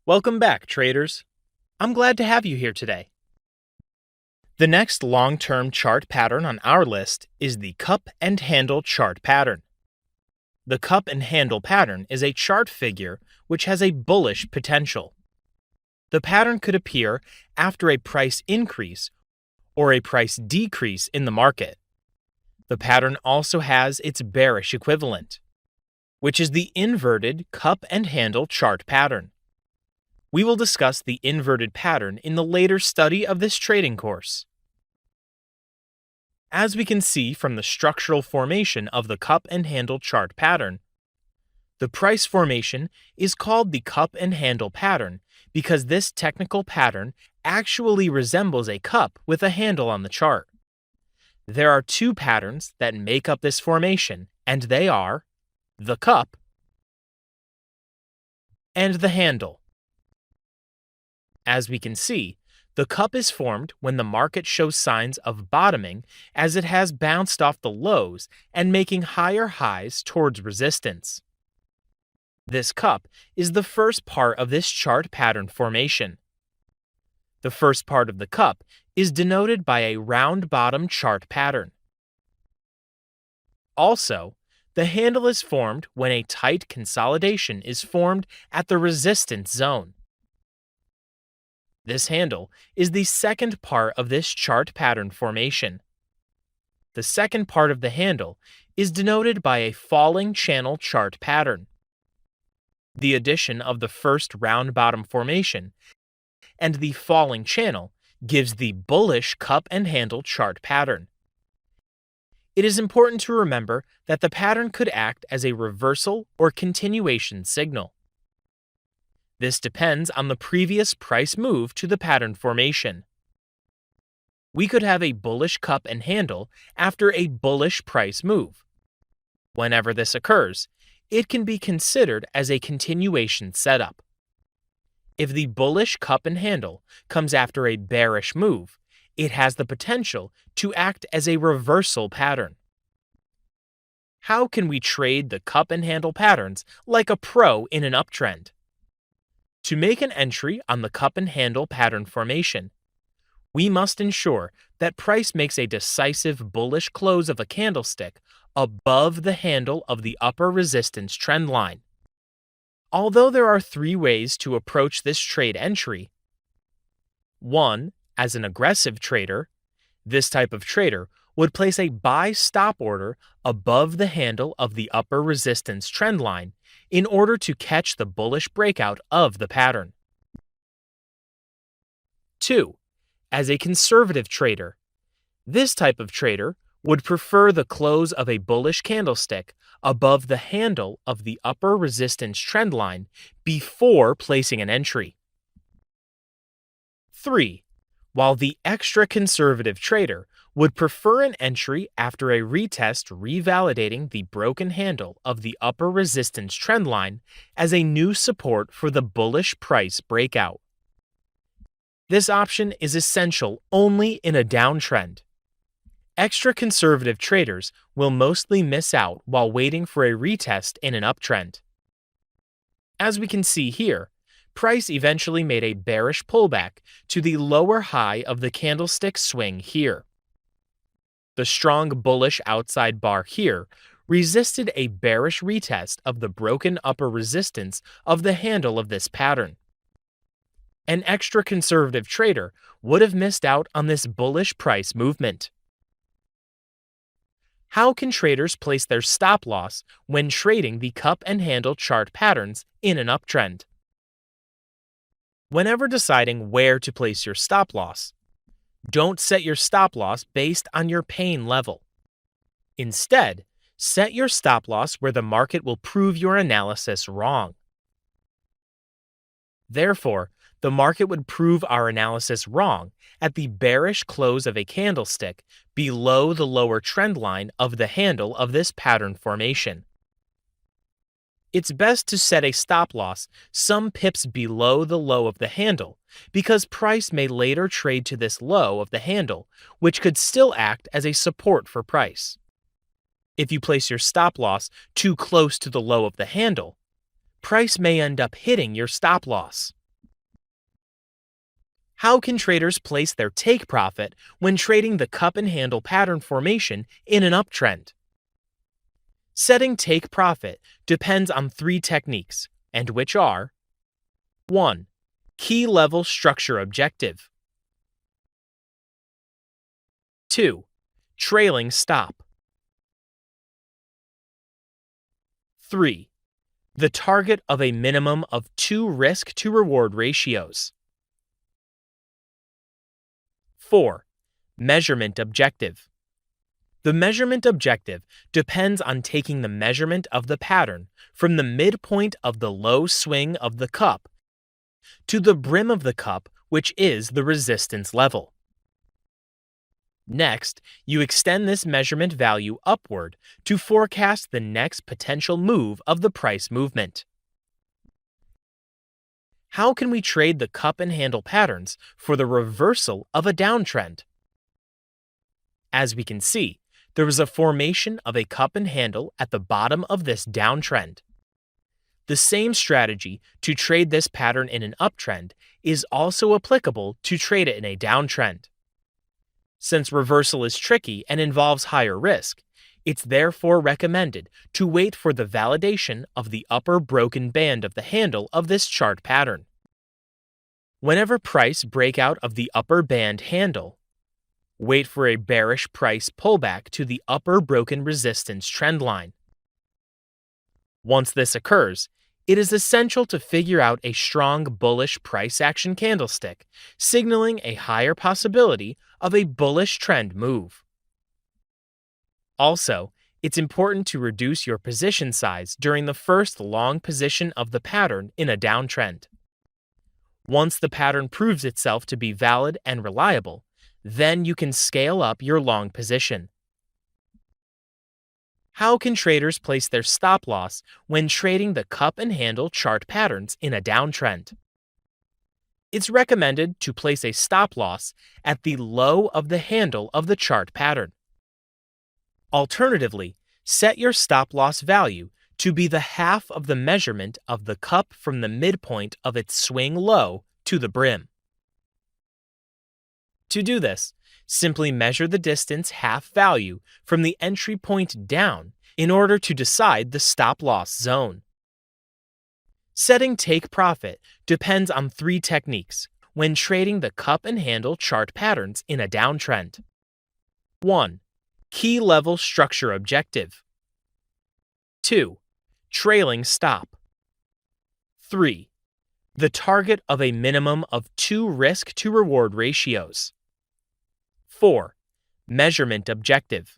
Welcome back, traders. I'm glad to have you here today. The next long-term chart pattern on our list is the cup and handle chart pattern. The cup and handle pattern is a chart figure which has a bullish potential. The pattern could appear after a price increase or a price decrease in the market. The pattern also has its bearish equivalent, which is the inverted cup and handle chart pattern. We will discuss the inverted pattern in the later study of this trading course. As we can see from the structural formation of the cup and handle chart pattern, the price formation is called the cup and handle pattern because this technical pattern actually resembles a cup with a handle on the chart. There are two patterns that make up this formation, and they are the cup and the handle. As we can see, the cup is formed when the market shows signs of bottoming as it has bounced off the lows and making higher highs towards resistance. This cup is the first part of this chart pattern formation. The first part of the cup is denoted by a round bottom chart pattern. Also, the handle is formed when a tight consolidation is formed at the resistance zone. This handle is the second part of this chart pattern formation. The second part of the handle is denoted by a falling channel chart pattern. The addition of the first round bottom formation and the falling channel gives the bullish cup and handle chart pattern. It is important to remember that the pattern could act as a reversal or continuation signal. This depends on the previous price move to the pattern formation. We could have a bullish cup and handle after a bullish price move. Whenever this occurs, it can be considered as a continuation setup. If the bullish cup and handle comes after a bearish move, it has the potential to act as a reversal pattern. How can we trade the cup and handle patterns like a pro in an uptrend? To make an entry on the cup and handle pattern formation, we must ensure that price makes a decisive bullish close of a candlestick above the handle of the upper resistance trend line. Although there are three ways to approach this trade entry. 1. As an aggressive trader, this type of trader would place a buy stop order above the handle of the upper resistance trend line in order to catch the bullish breakout of the pattern. 2. As a conservative trader, this type of trader would prefer the close of a bullish candlestick above the handle of the upper resistance trend line before placing an entry. 3. While the extra conservative trader would prefer an entry after a retest revalidating the broken handle of the upper resistance trend line as a new support for the bullish price breakout. This option is essential only in a downtrend. Extra conservative traders will mostly miss out while waiting for a retest in an uptrend. As we can see here, price eventually made a bearish pullback to the lower high of the candlestick swing here. The strong bullish outside bar here resisted a bearish retest of the broken upper resistance of the handle of this pattern. An extra conservative trader would have missed out on this bullish price movement. How can traders place their stop loss when trading the cup and handle chart patterns in an uptrend? Whenever deciding where to place your stop loss, don't set your stop loss based on your pain level. Instead, set your stop loss where the market will prove your analysis wrong. Therefore, the market would prove our analysis wrong at the bearish close of a candlestick below the lower trend line of the handle of this pattern formation. It's best to set a stop loss some pips below the low of the handle because price may later trade to this low of the handle, which could still act as a support for price. If you place your stop loss too close to the low of the handle, price may end up hitting your stop loss. How can traders place their take profit when trading the cup and handle pattern formation in an uptrend? Setting take profit depends on three techniques, and which are 1. Key level structure objective. 2. Trailing stop. 3. The target of a minimum of 2 risk to reward ratios. 4. Measurement objective. The measurement objective depends on taking the measurement of the pattern from the midpoint of the low swing of the cup to the brim of the cup, which is the resistance level. Next, you extend this measurement value upward to forecast the next potential move of the price movement. How can we trade the cup and handle patterns for the reversal of a downtrend? As we can see, there was a formation of a cup and handle at the bottom of this downtrend. The same strategy to trade this pattern in an uptrend is also applicable to trade it in a downtrend. Since reversal is tricky and involves higher risk, it's therefore recommended to wait for the validation of the upper broken band of the handle of this chart pattern. Whenever price break out of the upper band handle, wait for a bearish price pullback to the upper broken resistance trend line. Once this occurs, it is essential to figure out a strong bullish price action candlestick, signaling a higher possibility of a bullish trend move. Also, it's important to reduce your position size during the first long position of the pattern in a downtrend. Once the pattern proves itself to be valid and reliable, then you can scale up your long position. How can traders place their stop loss when trading the cup and handle chart patterns in a downtrend? It's recommended to place a stop loss at the low of the handle of the chart pattern. Alternatively, set your stop loss value to be the half of the measurement of the cup from the midpoint of its swing low to the brim. To do this, simply measure the distance half value from the entry point down in order to decide the stop loss zone. Setting take profit depends on three techniques when trading the cup and handle chart patterns in a downtrend. 1. Key level structure objective. 2. Trailing stop. 3. The target of a minimum of 2 risk to reward ratios. 4. Measurement objective.